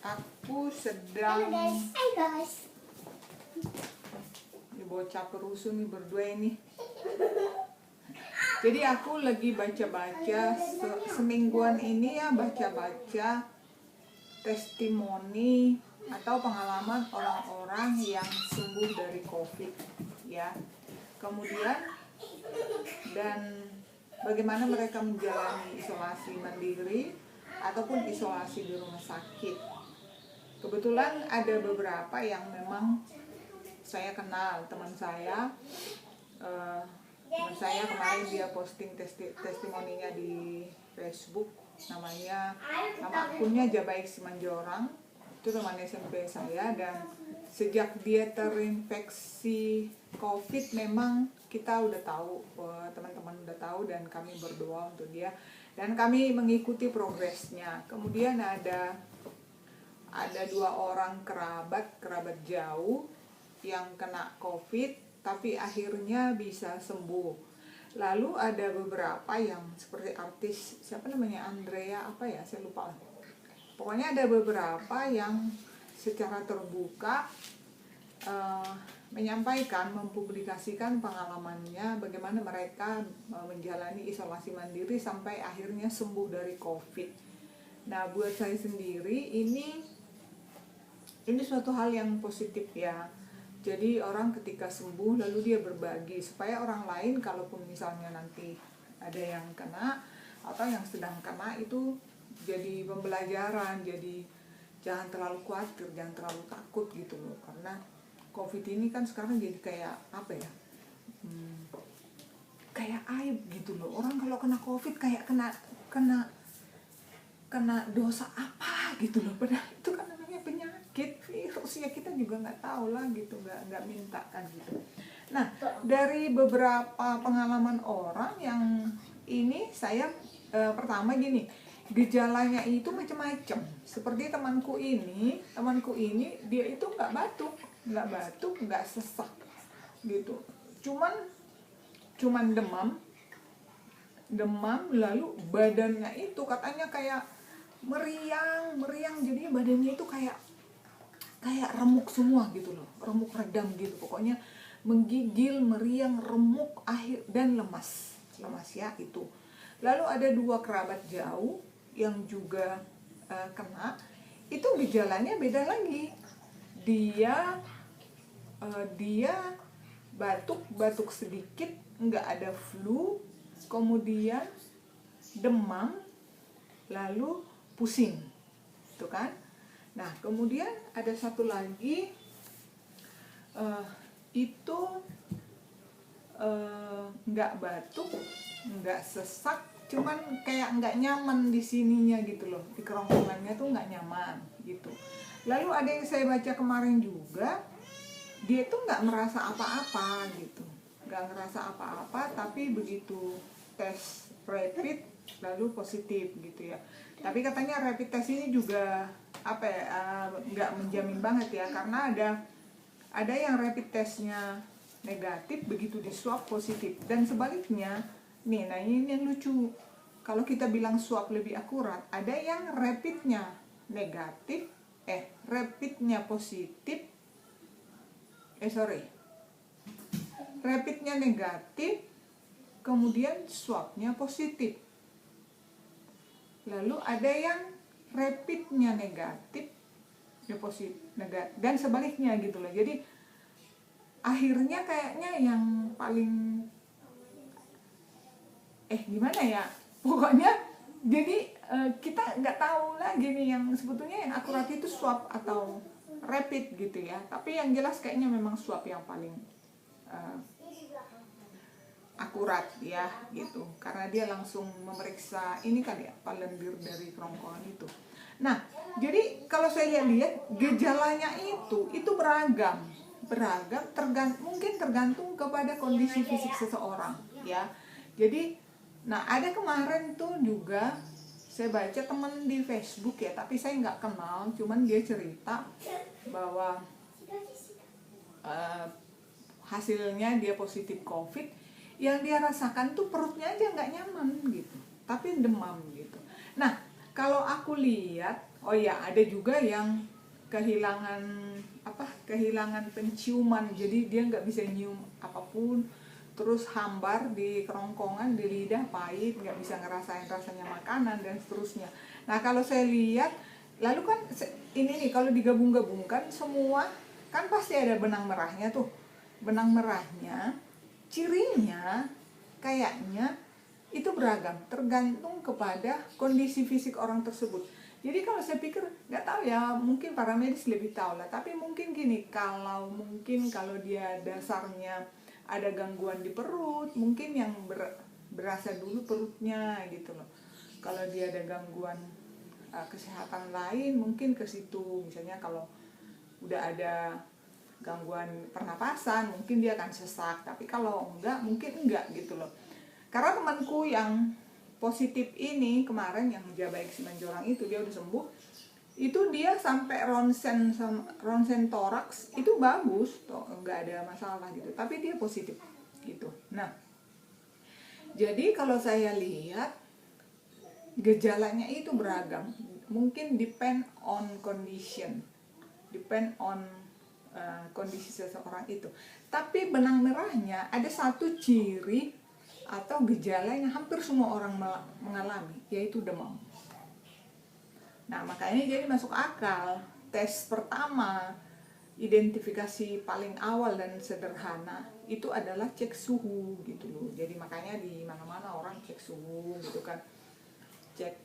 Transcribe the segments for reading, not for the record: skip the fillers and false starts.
Aku sedang Hai guys. Ini bocah perusuh nih berdua ini. Jadi aku lagi baca-baca semingguan ini ya, baca-baca testimoni atau pengalaman orang-orang yang sembuh dari COVID ya. Kemudian dan bagaimana mereka menjalani isolasi mandiri ataupun isolasi di rumah sakit. Kebetulan ada beberapa yang memang saya kenal, teman saya kemarin dia posting testimoninya di Facebook, nama akunnya Jabaik Simanjorang, itu teman SMP saya, dan sejak dia terinfeksi COVID memang kita udah tahu, teman-teman udah tahu, dan kami berdoa untuk dia dan kami mengikuti progresnya. Kemudian ada 2 orang kerabat jauh yang kena COVID tapi akhirnya bisa sembuh. Lalu ada beberapa yang seperti artis, siapa namanya, Andrea apa ya, saya lupa. Pokoknya ada beberapa yang secara terbuka menyampaikan, mempublikasikan pengalamannya bagaimana mereka menjalani isolasi mandiri sampai akhirnya sembuh dari COVID. Nah, buat saya sendiri ini suatu hal yang positif ya. Jadi orang ketika sembuh lalu dia berbagi supaya orang lain kalaupun misalnya nanti ada yang kena atau yang sedang kena itu jadi pembelajaran, jadi jangan terlalu khawatir, jangan terlalu takut gitu loh. Karena COVID ini kan sekarang jadi kayak apa ya, kayak aib gitu loh. Orang kalau kena COVID kayak kena dosa apa gitu loh. Padahal itu kan namanya penyakit virus ya, kita juga nggak tahu lah gitu, nggak minta kan gitu. Nah, dari beberapa pengalaman orang yang ini saya pertama gini, gejalanya itu macam-macam. Seperti temanku ini dia itu nggak batuk, nggak sesak gitu. Cuman demam lalu badannya itu katanya kayak meriang, jadinya badannya itu kayak remuk semua gitu loh, remuk redam gitu, pokoknya menggigil, meriang, remuk, dan lemas ya itu. Lalu ada 2 kerabat jauh yang juga kena, itu gejalanya beda lagi. Dia batuk sedikit, nggak ada flu, kemudian demam, lalu pusing, itu kan. Nah, kemudian ada satu lagi itu nggak batuk, nggak sesak, cuman kayak nggak nyaman di sininya gitu loh, di kerongkongannya tuh nggak nyaman gitu. Lalu ada yang saya baca kemarin juga, dia tuh nggak merasa apa-apa gitu, nggak ngerasa apa-apa, tapi begitu tes rapid lalu positif gitu ya. Tapi katanya rapid test ini juga nggak menjamin banget ya, karena ada yang rapid testnya negatif begitu di swab positif, dan sebaliknya nih. Nah, ini yang lucu, kalau kita bilang swab lebih akurat, ada yang rapidnya rapidnya negatif kemudian swabnya positif. Lalu ada yang rapidnya negatif dan sebaliknya gitu loh. Jadi akhirnya kayaknya yang paling gimana ya, pokoknya jadi kita nggak tahu lagi nih yang sebetulnya yang akurat itu swab atau rapid gitu ya. Tapi yang jelas kayaknya memang swab yang paling akurat ya gitu, karena dia langsung memeriksa ini kan ya, lendir dari kerongkongan itu. Nah, jadi kalau saya lihat gejalanya itu beragam, mungkin tergantung kepada kondisi fisik seseorang ya. Jadi nah, ada kemarin tuh juga saya baca teman di Facebook ya, tapi saya nggak kenal, cuman dia cerita bahwa hasilnya dia positif COVID. Yang dia rasakan tuh perutnya aja nggak nyaman gitu, tapi demam gitu. Nah, kalau aku lihat Oh iya, ada juga yang kehilangan kehilangan penciuman, jadi dia nggak bisa nyium apapun, terus hambar di kerongkongan, di lidah pahit, nggak bisa ngerasain rasanya makanan dan seterusnya. Nah kalau saya lihat, lalu kan ini nih kalau digabung-gabungkan semua kan pasti ada benang merahnya tuh. Benang merahnya, cirinya kayaknya itu beragam, tergantung kepada kondisi fisik orang tersebut. Jadi kalau saya pikir, nggak tahu ya, mungkin para medis lebih tahu lah. Tapi mungkin gini, kalau dia dasarnya ada gangguan di perut, mungkin yang berasa dulu perutnya gitu loh. Kalau dia ada gangguan kesehatan lain, mungkin ke situ. Misalnya kalau udah ada gangguan pernapasan, mungkin dia akan sesak. Tapi kalau enggak, mungkin enggak gitu loh. Karena temanku yang positif ini kemarin, yang Jabaik Simanjorang itu, dia udah sembuh. Itu dia sampai ronsen toraks itu bagus, toh nggak ada masalah gitu. Tapi dia positif gitu. Nah, jadi kalau saya lihat gejalanya itu beragam. Mungkin depend on condition, depend on kondisi seseorang itu. Tapi benang merahnya ada satu ciri atau gejala yang hampir semua orang mengalami, yaitu demam. Nah makanya jadi masuk akal, tes pertama, identifikasi paling awal dan sederhana itu adalah cek suhu gitu loh. Jadi makanya di mana-mana orang cek suhu gitu kan, cek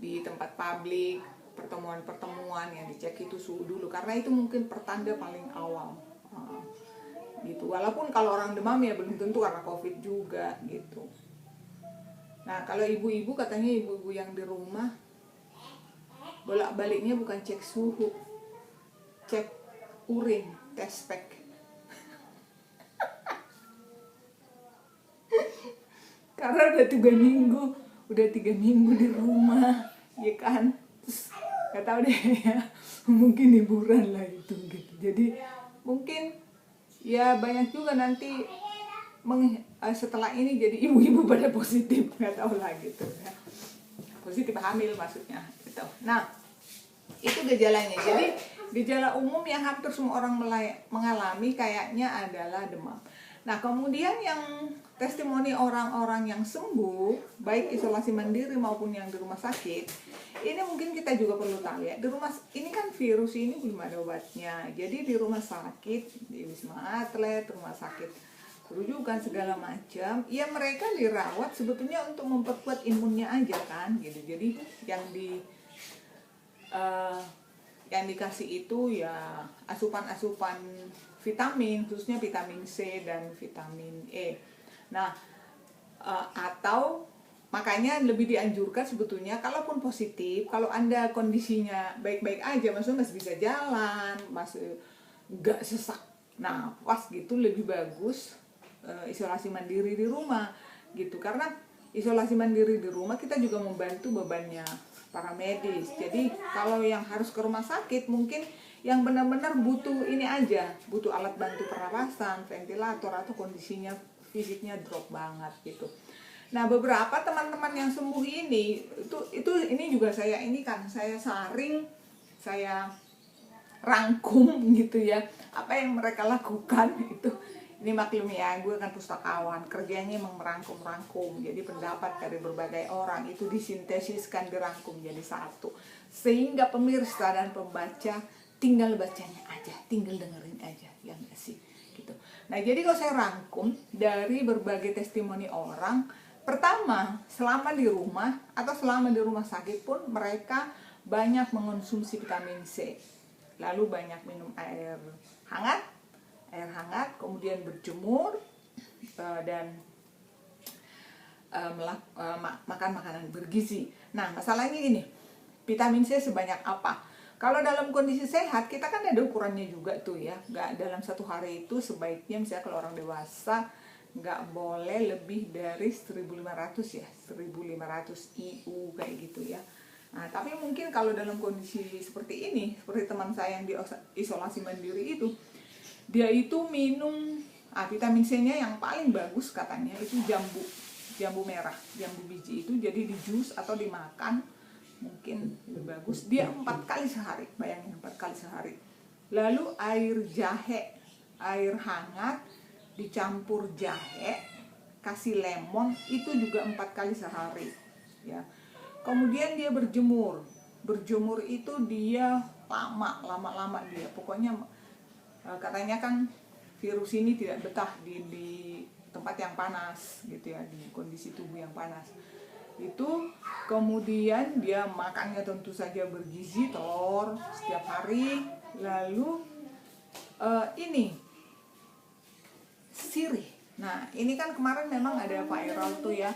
di tempat publik, pertemuan-pertemuan yang dicek itu suhu dulu, karena itu mungkin pertanda paling awal. Gitu. Walaupun kalau orang demam ya belum tentu karena COVID juga gitu. Nah kalau ibu-ibu, katanya ibu-ibu yang di rumah bolak-baliknya bukan cek suhu, cek urin, tes pack. Karena udah 3 minggu di rumah, ya kan. Terus gak tahu deh ya, mungkin liburan lah itu gitu. Jadi mungkin ya banyak juga nanti setelah ini jadi ibu-ibu pada positif, nggak tahu lah gitu ya. Positif hamil maksudnya gitu. Nah itu gejalanya. Jadi gejala umum yang hampir semua orang mengalami kayaknya adalah demam. Nah kemudian yang testimoni orang-orang yang sembuh, baik isolasi mandiri maupun yang di rumah sakit, ini mungkin kita juga perlu tahu ya. Di rumah ini kan virus ini belum ada obatnya. Jadi di rumah sakit, di Wisma Atlet, rumah sakit rujukan segala macam, ya mereka dirawat sebetulnya untuk memperkuat imunnya aja kan gitu. Jadi yang dikasih itu ya asupan-asupan vitamin, khususnya vitamin C dan vitamin E. Nah, atau makanya lebih dianjurkan sebetulnya, kalaupun positif, kalau Anda kondisinya baik-baik aja, maksudnya masih bisa jalan, masih nggak sesak nafas gitu, lebih bagus isolasi mandiri di rumah gitu. Karena isolasi mandiri di rumah kita juga membantu bebannya para medis. Jadi kalau yang harus ke rumah sakit, mungkin yang benar-benar butuh ini aja, butuh alat bantu pernapasan, ventilator, atau kondisinya fisiknya drop banget gitu. Nah beberapa teman-teman yang sembuh ini juga saya saring, saya rangkum gitu ya, apa yang mereka lakukan itu. Ini maklum ya, gue kan pustakawan, kerjanya emang merangkum-rangkum. Jadi pendapat dari berbagai orang itu disintesiskan, dirangkum jadi satu, sehingga pemirsa dan pembaca tinggal bacanya aja, tinggal dengerin aja, ya nggak sih gitu. Nah jadi kalau saya rangkum dari berbagai testimoni orang, pertama, selama di rumah atau selama di rumah sakit pun mereka banyak mengonsumsi vitamin C, lalu banyak minum air hangat, kemudian berjemur dan makan makanan bergizi. Nah masalahnya ini, vitamin C sebanyak apa? Kalau dalam kondisi sehat, kita kan ada ukurannya juga tuh ya. Nggak dalam satu hari itu sebaiknya, misalnya kalau orang dewasa nggak boleh lebih dari 1.500 ya, 1.500 IU kayak gitu ya. Nah tapi mungkin kalau dalam kondisi seperti ini, seperti teman saya yang di isolasi mandiri itu, dia itu minum vitamin C-nya yang paling bagus katanya itu jambu. jambu merah, jambu biji itu jadi di jus atau dimakan mungkin lebih bagus. Dia 4 kali sehari, bayangin 4 kali sehari. Lalu air jahe, air hangat dicampur jahe, kasih lemon, itu juga 4 kali sehari ya. Kemudian dia berjemur itu dia lama dia, pokoknya katanya kan virus ini tidak betah di tempat yang panas gitu ya, di kondisi tubuh yang panas itu. Kemudian dia makannya tentu saja bergizi telur setiap hari. Lalu ini sirih. Nah ini kan kemarin memang ada viral tuh ya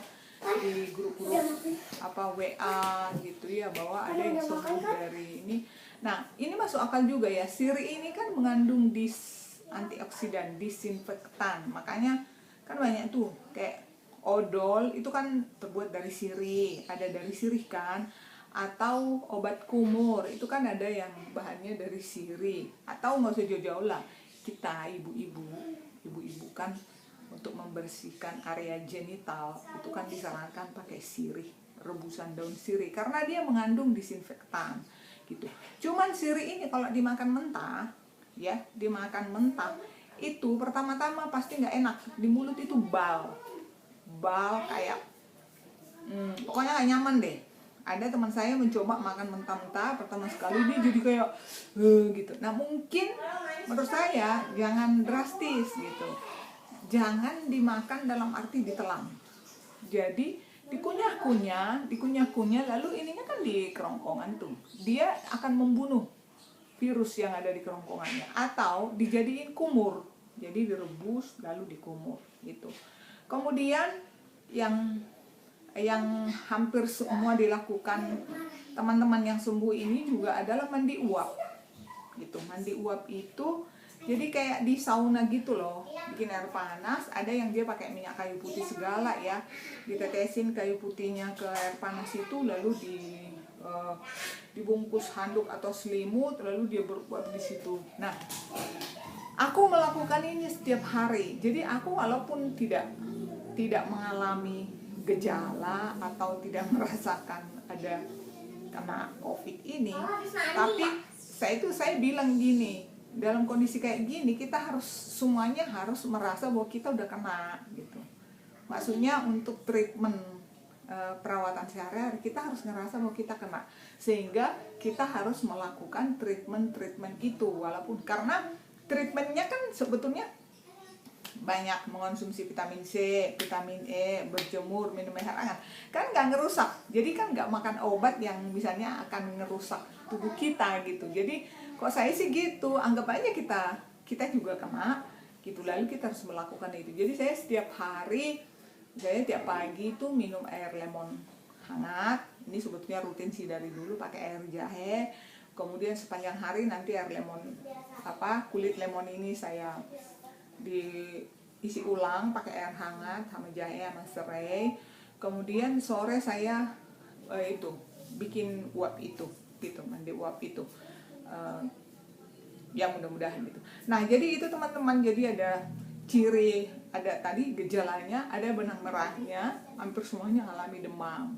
di grup-grup WA gitu ya, bahwa ada yang sembuh dari ini. Nah ini masuk akal juga ya, sirih ini kan mengandung antioksidan, disinfektan, makanya kan banyak tuh kayak odol itu kan terbuat dari sirih, ada dari sirih kan, atau obat kumur itu kan ada yang bahannya dari sirih, atau nggak usah jauh-jauh lah, kita ibu-ibu kan untuk membersihkan area genital itu kan disarankan pakai sirih, rebusan daun sirih karena dia mengandung disinfektan gitu. Cuman sirih ini kalau dimakan mentah ya, dimakan mentah itu pertama-tama pasti nggak enak di mulut, itu bal kayak pokoknya nggak nyaman deh. Ada teman saya mencoba makan mentah-mentah, pertama sekali dia jadi kayak gitu. Nah mungkin menurut saya jangan drastis gitu, jangan dimakan dalam arti ditelan, jadi dikunyah-kunyah, lalu ininya kan di kerongkongan tuh, dia akan membunuh virus yang ada di kerongkongannya. Atau dijadiin kumur, jadi direbus lalu dikumur gitu. Kemudian yang hampir semua dilakukan teman-teman yang sembuh ini juga adalah mandi uap gitu. Mandi uap itu jadi kayak di sauna gitu loh, bikin air panas, ada yang dia pakai minyak kayu putih segala ya, ditetesin kayu putihnya ke air panas itu, lalu dibungkus handuk atau selimut, lalu dia beruap di situ. Nah, aku melakukan ini setiap hari. Jadi aku walaupun tidak mengalami gejala atau tidak merasakan ada kena COVID ini, tapi saya bilang gini, dalam kondisi kayak gini kita semuanya harus merasa bahwa kita udah kena gitu. Maksudnya untuk treatment perawatan sehari-hari kita harus ngerasa bahwa kita kena, sehingga kita harus melakukan treatment itu, walaupun karena treatmentnya kan sebetulnya banyak mengonsumsi vitamin C, vitamin E, berjemur, minum air hangat, kan nggak ngerusak. Jadi kan nggak makan obat yang misalnya akan ngerusak tubuh kita gitu. Jadi kok saya sih gitu, anggap aja kita juga kena gitu, lalu kita harus melakukan itu. Jadi saya setiap hari, saya tiap pagi itu minum air lemon hangat. Ini sebetulnya rutin sih dari dulu, pakai air jahe. Kemudian sepanjang hari nanti air lemon kulit lemon ini saya diisi ulang pakai air hangat sama jahe sama serai. Kemudian sore saya itu bikin uap itu gitu, mandi uap itu. Ya mudah-mudahan gitu. Nah jadi itu teman-teman, jadi ada ciri, ada tadi gejalanya, ada benang merahnya, hampir semuanya alami demam,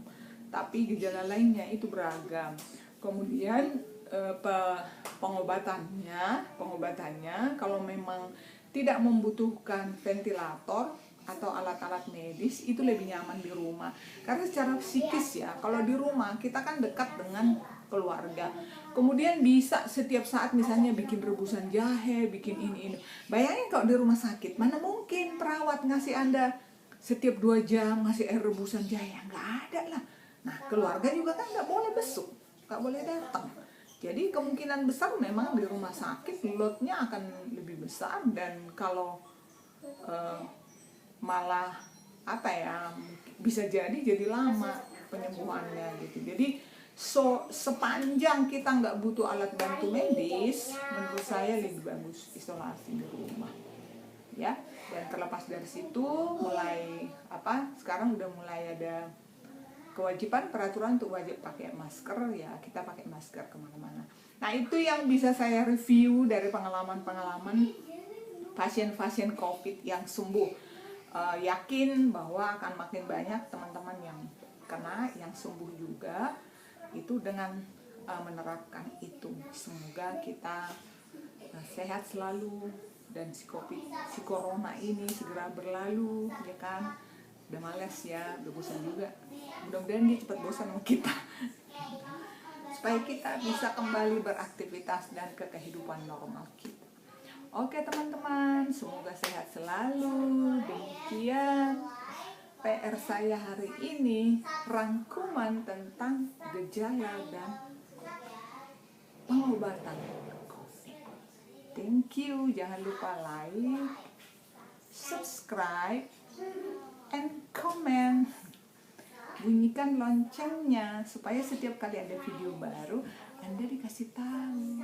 tapi gejala lainnya itu beragam. Kemudian pengobatannya kalau memang tidak membutuhkan ventilator atau alat-alat medis, itu lebih nyaman di rumah. Karena secara psikis ya, kalau di rumah kita kan dekat dengan keluarga. Kemudian bisa setiap saat misalnya bikin rebusan jahe, bikin ini. Bayangin kalau di rumah sakit, mana mungkin perawat ngasih Anda setiap 2 jam ngasih air rebusan jahe, nggak ada lah. Nah keluarga juga kan nggak boleh besuk, nggak boleh datang. Jadi kemungkinan besar memang di rumah sakit loadnya akan lebih besar, dan kalau malah bisa jadi lama penyembuhannya gitu. Jadi sepanjang kita nggak butuh alat bantu medis, menurut saya lebih bagus isolasi di rumah ya. Dan terlepas dari situ sekarang udah mulai ada kewajiban peraturan untuk wajib pakai masker ya, kita pakai masker kemana-mana. Nah itu yang bisa saya review dari pengalaman pasien-pasien COVID yang sembuh. yakin bahwa akan makin banyak teman-teman yang kena, yang sembuh juga itu dengan menerapkan itu. Semoga kita sehat selalu dan si corona ini segera berlalu, ya kan. Udah males ya, udah bosan juga. Mudah-mudahan dia cepat bosan sama kita supaya kita bisa kembali beraktivitas dan ke kehidupan normal kita. Oke teman-teman, semoga sehat selalu. Demikian PR saya hari ini, rangkuman tentang gejala dan pengobatan COVID. Thank you, jangan lupa like, subscribe, and comment. Bunyikan loncengnya supaya setiap kali ada video baru Anda dikasih tahu.